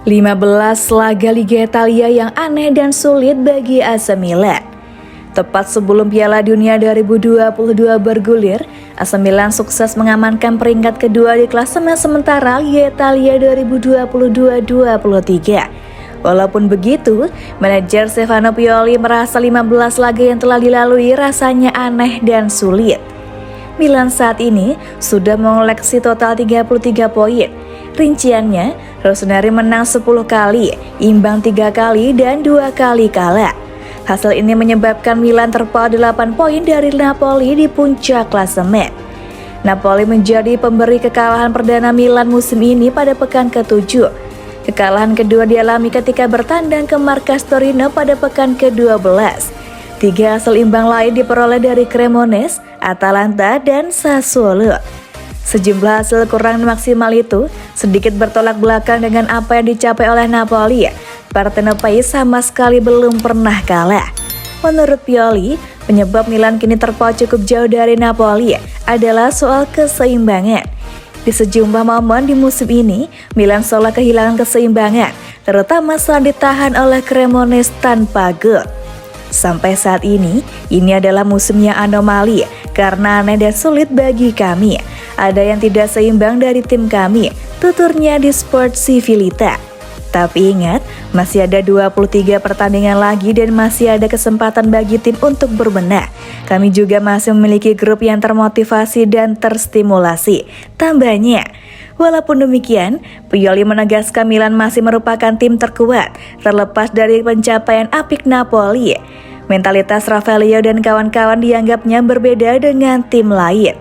15 laga Liga Italia yang aneh dan sulit bagi AC Milan. Tepat sebelum Piala Dunia 2022 bergulir, AC Milan sukses mengamankan peringkat kedua di klasemen sementara Liga Italia 2022-23. Walaupun begitu, manajer Stefano Pioli merasa 15 laga yang telah dilalui rasanya aneh dan sulit. Milan saat ini sudah mengoleksi total 33 poin. Rinciannya, Rossoneri menang 10 kali, imbang 3 kali, dan 2 kali kalah. Hasil ini menyebabkan Milan terpaut 8 poin dari Napoli di puncak klasemen. Napoli menjadi pemberi kekalahan perdana Milan musim ini pada pekan ke-7. Kekalahan kedua dialami ketika bertandang ke markas Torino pada pekan ke-12. 3 hasil imbang lain diperoleh dari Cremonese, Atalanta, dan Sassuolo. Sejumlah hasil kurang maksimal itu sedikit bertolak belakang dengan apa yang dicapai oleh Napoli. Partenopei sama sekali belum pernah kalah. Menurut Pioli, penyebab Milan kini terpaut cukup jauh dari Napoli adalah soal keseimbangan. Di sejumlah momen di musim ini, Milan seolah kehilangan keseimbangan, terutama saat ditahan oleh Cremonese tanpa gol. Sampai saat ini adalah musimnya anomali karena aneh dan sulit bagi kami. Ada yang tidak seimbang dari tim kami, tuturnya di Sport Civilita. Tapi ingat, masih ada 23 pertandingan lagi dan masih ada kesempatan bagi tim untuk berbenah. Kami juga masih memiliki grup yang termotivasi dan terstimulasi. Tambahnya, walaupun demikian, Pioli menegaskan Milan masih merupakan tim terkuat, terlepas dari pencapaian apik Napoli. Mentalitas Rafaelio dan kawan-kawan dianggapnya berbeda dengan tim lain.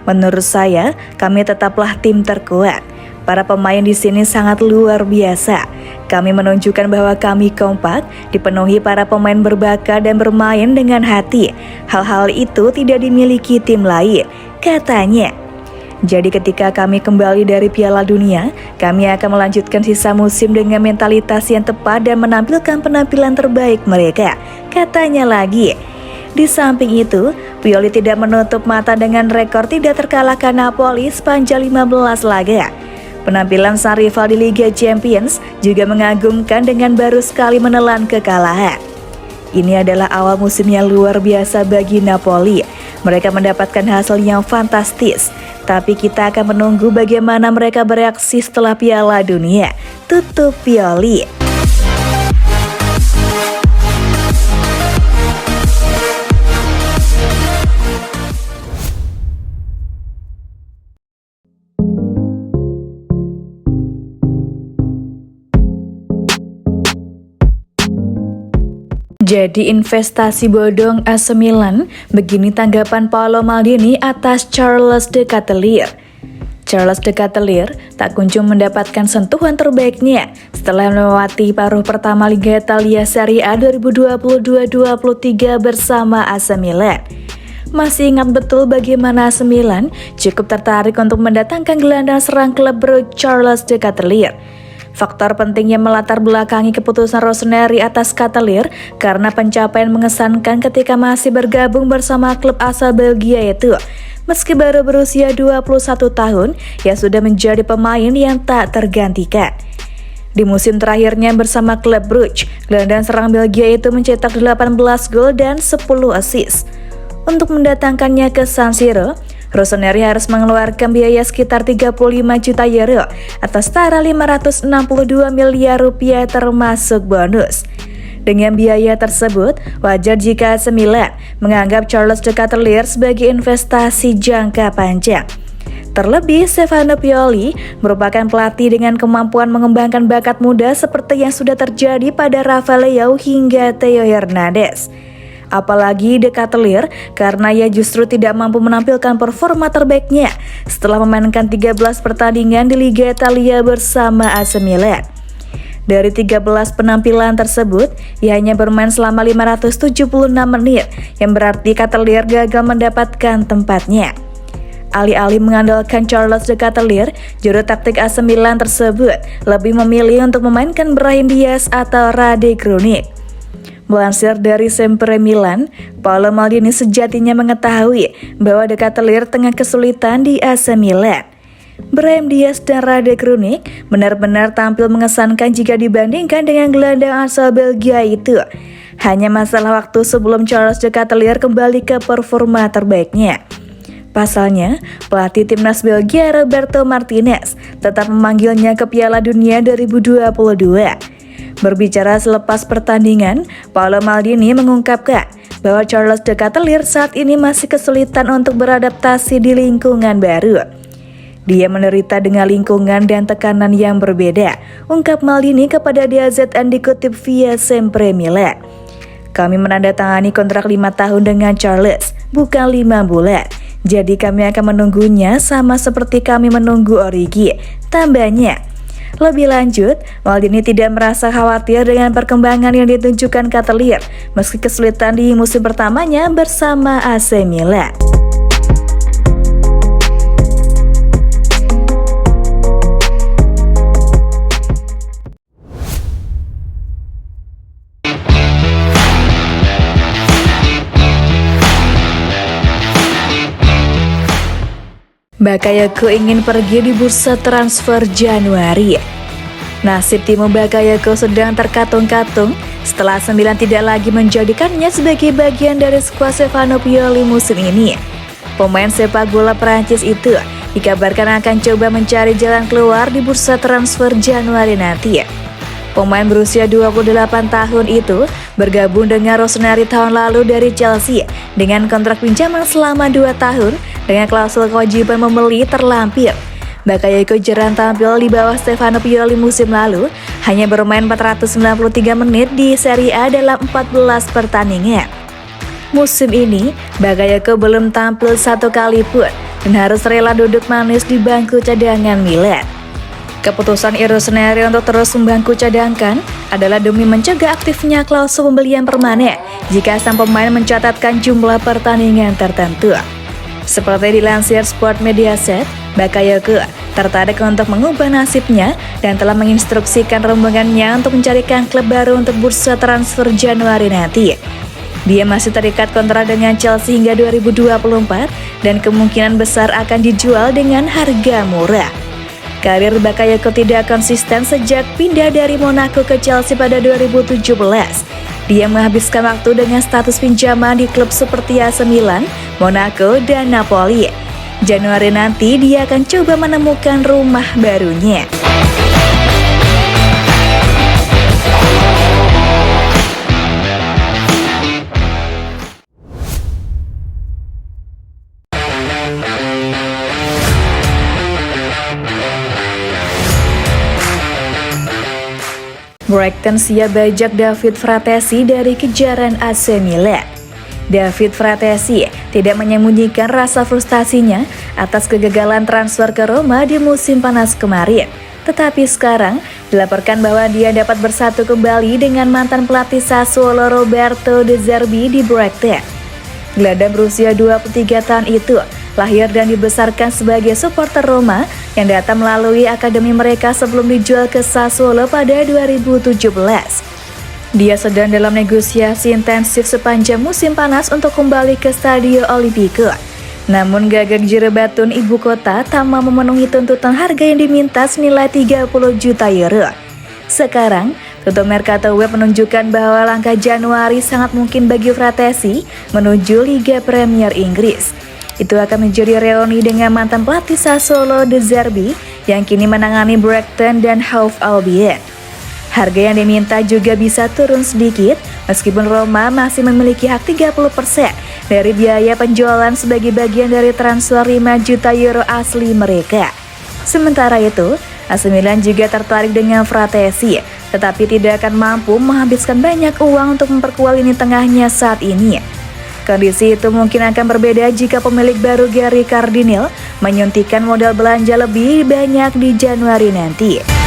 Menurut saya, kami tetaplah tim terkuat. Para pemain di sini sangat luar biasa. Kami menunjukkan bahwa kami kompak, dipenuhi para pemain berbakat dan bermain dengan hati. Hal-hal itu tidak dimiliki tim lain, katanya. Jadi ketika kami kembali dari Piala Dunia, kami akan melanjutkan sisa musim dengan mentalitas yang tepat dan menampilkan penampilan terbaik mereka, katanya lagi. Di samping itu, Pioli tidak menutup mata dengan rekor tidak terkalahkan Napoli sepanjang 15 laga. Penampilan sang rival di Liga Champions juga mengagumkan dengan baru sekali menelan kekalahan. Ini adalah awal musim yang luar biasa bagi Napoli. Mereka mendapatkan hasil yang fantastis. Tapi kita akan menunggu bagaimana mereka bereaksi setelah Piala Dunia, tutup Pioli. Jadi investasi bodong AC Milan, begini tanggapan Paolo Maldini atas Charles De Ketelaere. Charles De Ketelaere tak kunjung mendapatkan sentuhan terbaiknya setelah melewati paruh pertama Liga Italia Serie A 2022-23 bersama AC Milan. Masih ingat betul bagaimana AC Milan cukup tertarik untuk mendatangkan gelandang serang klub Brugge Charles De Ketelaere. Faktor penting yang melatar belakangi keputusan Rossoneri atas Ketelaere karena pencapaian mengesankan ketika masih bergabung bersama klub asal Belgia itu. Meski baru berusia 21 tahun, ia sudah menjadi pemain yang tak tergantikan. Di musim terakhirnya bersama klub Brugge, gelandang serang Belgia itu mencetak 18 gol dan 10 assist. Untuk mendatangkannya ke San Siro, Rossoneri harus mengeluarkan biaya sekitar 35 juta euro atau setara 562 miliar rupiah termasuk bonus. Dengan biaya tersebut, wajar jika AC Milan menganggap Charles De Ketelaere sebagai investasi jangka panjang. Terlebih, Stefano Pioli merupakan pelatih dengan kemampuan mengembangkan bakat muda seperti yang sudah terjadi pada Rafael hingga Theo Hernandez. Apalagi De Ketelaere karena ia justru tidak mampu menampilkan performa terbaiknya setelah memainkan 13 pertandingan di Liga Italia bersama AC Milan. Dari 13 penampilan tersebut, ia hanya bermain selama 576 menit, yang berarti Ketelaere gagal mendapatkan tempatnya. Alih-alih mengandalkan Charles De Ketelaere, juru taktik AC Milan tersebut lebih memilih untuk memainkan Brahim Diaz atau Rade Krunic. Melansir dari Sempre Milan, Paolo Maldini sejatinya mengetahui bahwa De Ketelaere tengah kesulitan di AC Milan. Brahim Diaz dan Rade Krunic benar-benar tampil mengesankan jika dibandingkan dengan gelandang asal Belgia itu. Hanya masalah waktu sebelum Charles De Ketelaere kembali ke performa terbaiknya. Pasalnya, pelatih timnas Belgia Roberto Martinez tetap memanggilnya ke Piala Dunia 2022. Berbicara selepas pertandingan, Paolo Maldini mengungkapkan bahwa Charles De Ketelaere saat ini masih kesulitan untuk beradaptasi di lingkungan baru. Dia menderita dengan lingkungan dan tekanan yang berbeda, ungkap Maldini kepada DAZN dikutip via Sempre Milan. Kami menandatangani kontrak 5 tahun dengan Charles, bukan 5 bulan. Jadi kami akan menunggunya sama seperti kami menunggu Origi, tambahnya. Lebih lanjut, Maldini tidak merasa khawatir dengan perkembangan yang ditunjukkan Ketelaere meski kesulitan di musim pertamanya bersama AC Milan. Bakayoko ingin pergi di bursa transfer Januari. Nasib Timo Bakayoko sedang terkatung-katung setelah Milan tidak lagi menjadikannya sebagai bagian dari skuad Stefano Pioli musim ini. Pemain sepak bola Prancis itu dikabarkan akan coba mencari jalan keluar di bursa transfer Januari nanti. Pemain berusia 28 tahun itu bergabung dengan Rossoneri tahun lalu dari Chelsea dengan kontrak pinjaman selama 2 tahun dengan klausul kewajiban membeli terlampir. Bakayoko jarang tampil di bawah Stefano Pioli musim lalu, hanya bermain 493 menit di Serie A dalam 14 pertandingan. Musim ini, Bakayoko belum tampil 1 kali pun dan harus rela duduk manis di bangku cadangan Milan. Keputusan Rossoneri untuk terus membangku cadangkan adalah demi mencegah aktifnya klausul pembelian permanen jika sang pemain mencatatkan jumlah pertandingan tertentu. Seperti dilansir Sport Mediaset, Bakayoko tertarik untuk mengubah nasibnya dan telah menginstruksikan rombongannya untuk mencarikan klub baru untuk bursa transfer Januari nanti. Dia masih terikat kontrak dengan Chelsea hingga 2024 dan kemungkinan besar akan dijual dengan harga murah. Karir Bakayoko tidak konsisten sejak pindah dari Monaco ke Chelsea pada 2017. Dia menghabiskan waktu dengan status pinjaman di klub seperti AC Milan, Monaco, dan Napoli. Januari nanti dia akan coba menemukan rumah barunya. Brighton siap bajak David Fratesi dari kejaran AC Milan. David Fratesi tidak menyembunyikan rasa frustasinya atas kegagalan transfer ke Roma di musim panas kemarin. Tetapi sekarang dilaporkan bahwa dia dapat bersatu kembali dengan mantan pelatih Sassuolo Roberto De Zerbi di Brighton. Gelandang berusia 23 tahun itu lahir dan dibesarkan sebagai supporter Roma yang datang melalui akademi mereka sebelum dijual ke Sassuolo pada 2017. Dia sedang dalam negosiasi intensif sepanjang musim panas untuk kembali ke Stadio Olimpico. Namun gagak jerebatun ibu kota tak mau memenuhi tuntutan harga yang diminta senilai 30 juta euro. Sekarang, Toto Mercato Web menunjukkan bahwa langkah Januari sangat mungkin bagi Fratesi menuju Liga Premier Inggris. Itu akan menjadi reuni dengan mantan pelatih Sassuolo De Zerbi yang kini menangani Brighton dan Hove Albion. Harga yang diminta juga bisa turun sedikit meskipun Roma masih memiliki hak 30% dari biaya penjualan sebagai bagian dari transfer 5 juta euro asli mereka. Sementara itu, AC Milan juga tertarik dengan Fratesi, tetapi tidak akan mampu menghabiskan banyak uang untuk memperkuat lini tengahnya saat ini. Kondisi itu mungkin akan berbeda jika pemilik baru Gary Cardinale menyuntikkan modal belanja lebih banyak di Januari nanti.